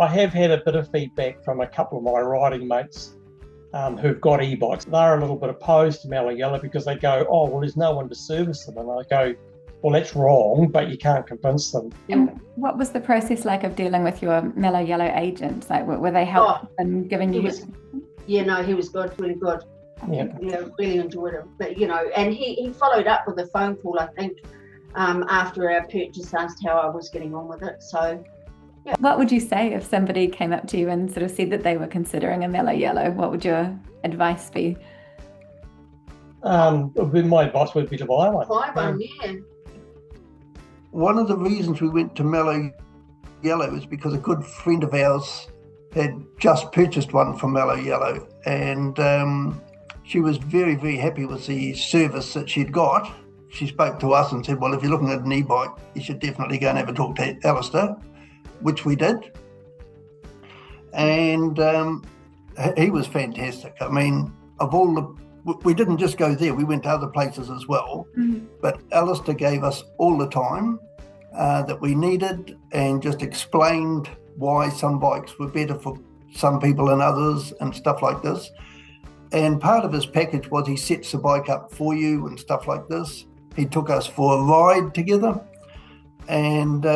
I have had a bit of feedback from a couple of my riding mates who've got e-bikes. They're a little bit opposed to MeloYelo because they go, oh, well, there's no one to service them. And I go, well, that's wrong, but you can't convince them. And what was the process like of dealing with your MeloYelo agent? Like, were they helpful and giving you? No, he was good, really good. Yeah, really enjoyed it. But and he followed up with a phone call, I think, after our purchase, asked how I was getting on with it. So. Yeah. What would you say if somebody came up to you and sort of said that they were considering a MeloYelo? What would your advice be? My advice would be to buy one. Buy one, yeah. One of the reasons we went to MeloYelo is because a good friend of ours had just purchased one from MeloYelo, and she was very, very happy with the service that she'd got. She spoke to us and said, well, if you're looking at an e-bike, you should definitely go and have a talk to Alistair, which we did. And he was fantastic. I mean, we didn't just go there, we went to other places as well. Mm-hmm. But Alistair gave us all the time that we needed and just explained why some bikes were better for some people than others and stuff like this. And part of his package was he sets the bike up for you and stuff like this. He took us for a ride together, and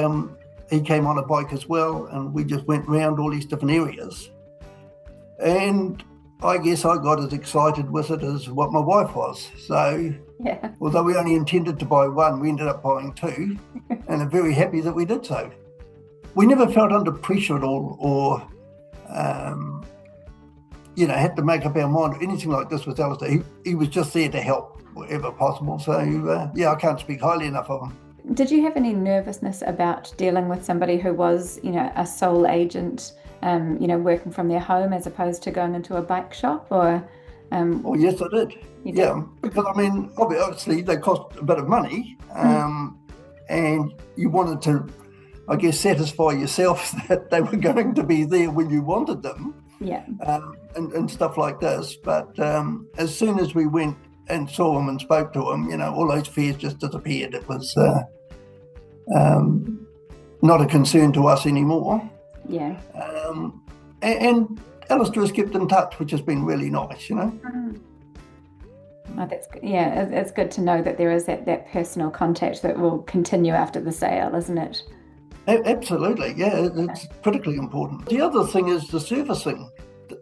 he came on a bike as well, and we just went round all these different areas. And I guess I got as excited with it as what my wife was. So, yeah. Although we only intended to buy one, we ended up buying two, and are very happy that we did so. We never felt under pressure at all, or had to make up our mind or anything like this with Alistair. He was just there to help wherever possible. So, I can't speak highly enough of him. Did you have any nervousness about dealing with somebody who was, a sole agent, working from their home as opposed to going into a bike shop? Or Oh, yes, I did. Yeah, because I mean, obviously they cost a bit of money, and you wanted to, I guess, satisfy yourself that they were going to be there when you wanted them. Yeah. And stuff like this. But as soon as we went and saw him and spoke to him, all those fears just disappeared. It was not a concern to us anymore. Yeah. And Alistair has kept in touch, which has been really nice, Oh, it's good to know that there is that personal contact that will continue after the sale, isn't it? Absolutely, yeah, it's critically important. The other thing is the servicing.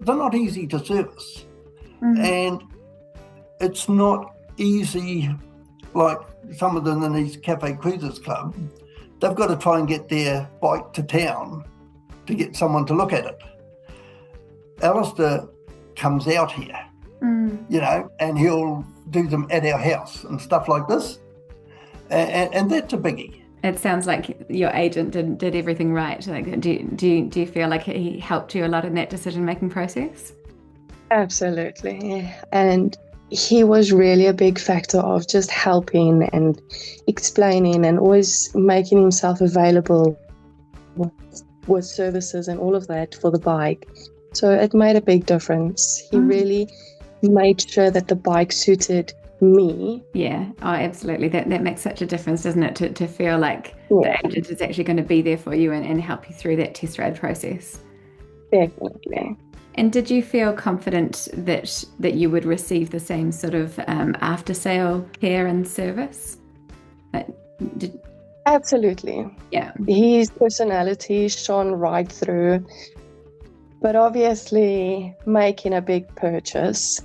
They're not easy to service, and it's not easy like some of them in these Cafe Cruisers Club. They've got to try and get their bike to town to get someone to look at it. Alistair comes out here, and he'll do them at our house and stuff like this, and that's a biggie. It sounds like your agent did everything right. Like, do you feel like he helped you a lot in that decision-making process? Absolutely, and he was really a big factor of just helping and explaining and always making himself available with services and all of that for the bike. So it made a big difference. He really made sure that the bike suited me. Yeah, oh, absolutely. That makes such a difference, doesn't it? To feel like the agent is actually going to be there for you and help you through that test ride process. Definitely. And did you feel confident that you would receive the same sort of after sale care and service? Absolutely. Yeah. His personality shone right through. But obviously, making a big purchase,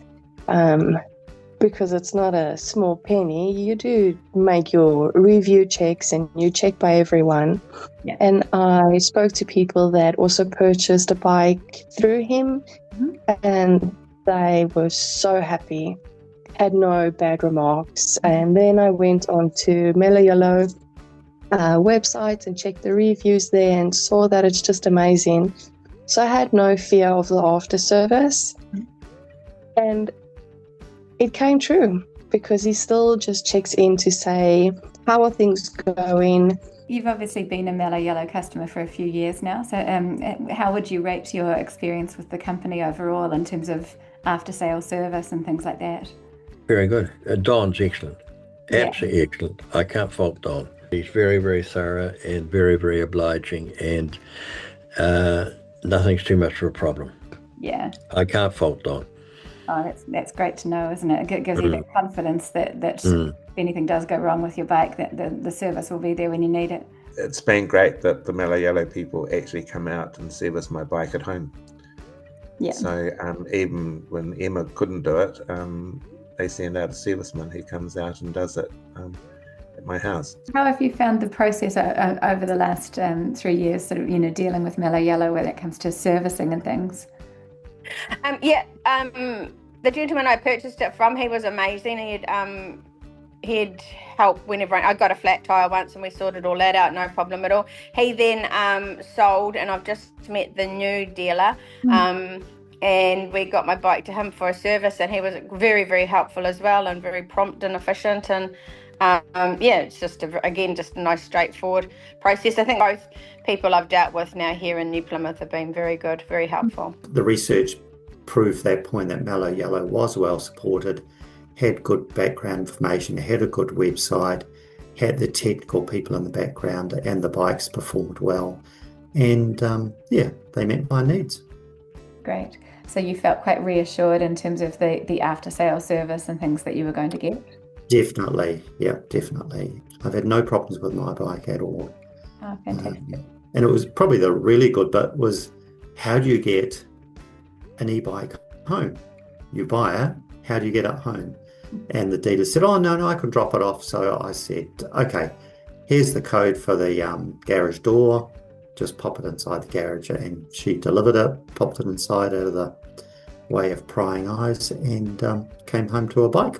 because it's not a small penny, you do make your review checks and you check by everyone. Yeah. And I spoke to people that also purchased a bike through him, and they were so happy, had no bad remarks. And then I went on to MeloYelo website and checked the reviews there and saw that it's just amazing. So I had no fear of the after service, and it came true because he still just checks in to say, how are things going? You've obviously been a MeloYelo customer for a few years now. So how would you rate your experience with the company overall in terms of after sale service and things like that? Very good. Don's excellent. Absolutely excellent. I can't fault Don. He's very, very thorough and very, very obliging. And nothing's too much of a problem. Yeah. I can't fault Don. Oh, that's great to know, isn't it? It gives you that confidence that if anything does go wrong with your bike, that the service will be there when you need it. It's been great that the MeloYelo people actually come out and service my bike at home. Yeah. So even when Emma couldn't do it, they send out a serviceman who comes out and does it at my house. How have you found the process over the last 3 years, sort of, dealing with MeloYelo when it comes to servicing and things? The gentleman I purchased it from, he was amazing. He'd help whenever I got a flat tire once, and we sorted all that out, no problem at all. He then sold, and I've just met the new dealer, and we got my bike to him for a service, and he was very, very helpful as well, and very prompt and efficient. And it's just just a nice straightforward process. I think both people I've dealt with now here in New Plymouth have been very good, very helpful. The research proved that point, that MeloYelo was well supported, had good background information, had a good website, had the technical people in the background, and the bikes performed well. And they met my needs. Great. So you felt quite reassured in terms of the after-sale service and things that you were going to get? Definitely, definitely. I've had no problems with my bike at all. Oh, fantastic. And it was probably the really good bit was, how do you get an e-bike home? You buy it, how do you get it home? And the dealer said, oh, no, I can drop it off. So I said, okay, here's the code for the garage door. Just pop it inside the garage. And she delivered it, popped it inside out of the way of prying eyes, and came home to a bike.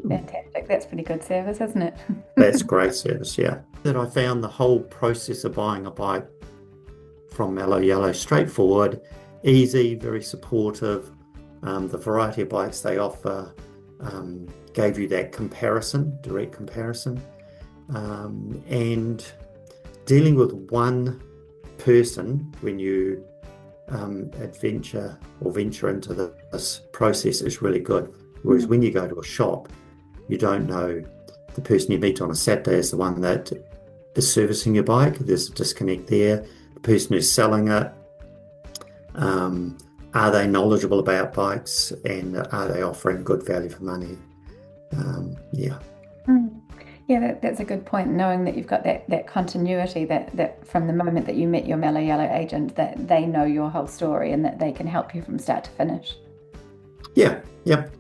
Fantastic. That's pretty good service, isn't it? That's great service, yeah. That I found the whole process of buying a bike from MeloYelo straightforward, easy, very supportive. The variety of bikes they offer gave you that direct comparison. And dealing with one person when you venture into this process is really good. Whereas when you go to a shop, you don't know the person you meet on a Saturday is the one that is servicing your bike. There's a disconnect there. The person who's selling it, are they knowledgeable about bikes, and are they offering good value for money? Yeah, that's a good point, knowing that you've got that continuity, that from the moment that you met your MeloYelo agent, that they know your whole story and that they can help you from start to finish. Yeah.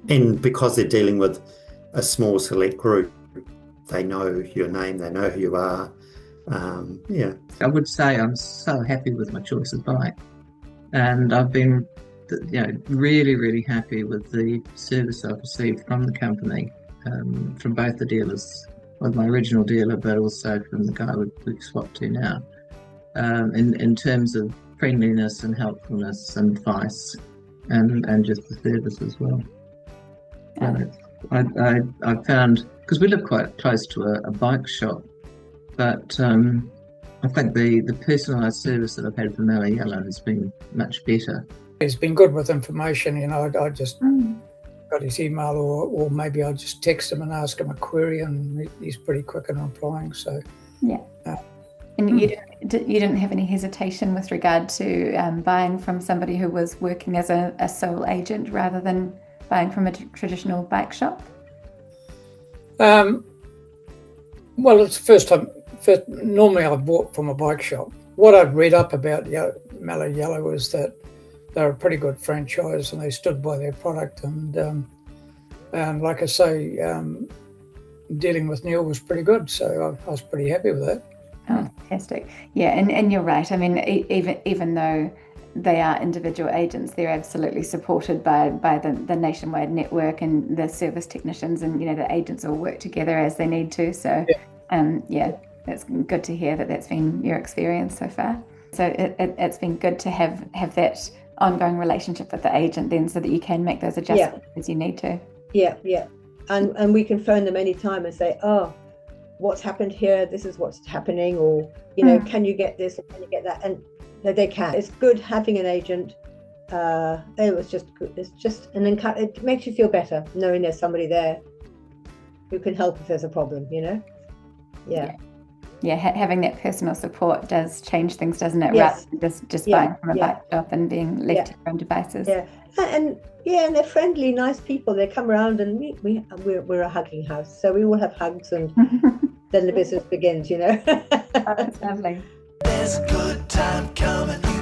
And because they're dealing with a small select group, they know your name, they know who you are. I would say I'm so happy with my choice of bike, and I've been really, really happy with the service I've received from the company, from both the dealers, with my original dealer, but also from the guy we swapped to now, in terms of friendliness and helpfulness and advice, and just the service as well. I found, because we live quite close to a bike shop, but I think the personalised service that I've had from MeloYelo has been much better. He's been good with information, I just got his email, or maybe I'll just text him and ask him a query, and he's pretty quick in replying. So and you didn't have any hesitation with regard to buying from somebody who was working as a sole agent rather than buying from a traditional bike shop? Well, it's the first time. Normally I've bought from a bike shop. What I've read up about MeloYelo is that they're a pretty good franchise and they stood by their product. And like I say, dealing with Neil was pretty good. So I was pretty happy with that. Oh, fantastic. Yeah, and you're right. I mean, even though they are individual agents, they're absolutely supported by the nationwide network and the service technicians, and the agents all work together as they need to. So that's good to hear that's been your experience so far. So it's been good to have that ongoing relationship with the agent then, so that you can make those adjustments as you need to. And we can phone them anytime and say, oh, what's happened here, this is what's happening, or can you get this, or can you get that? And they can. It's good having an agent. It was just good. It's just it makes you feel better knowing there's somebody there who can help if there's a problem. having that personal support does change things, doesn't it? Yes. Rather than just Yeah, buying from a yeah. bike shop and being left to Yeah. their own devices. Yeah, and they're friendly, nice people. They come around, and we're a hugging house, so we all have hugs, and then the business begins. Oh, that's lovely. There's a good time coming.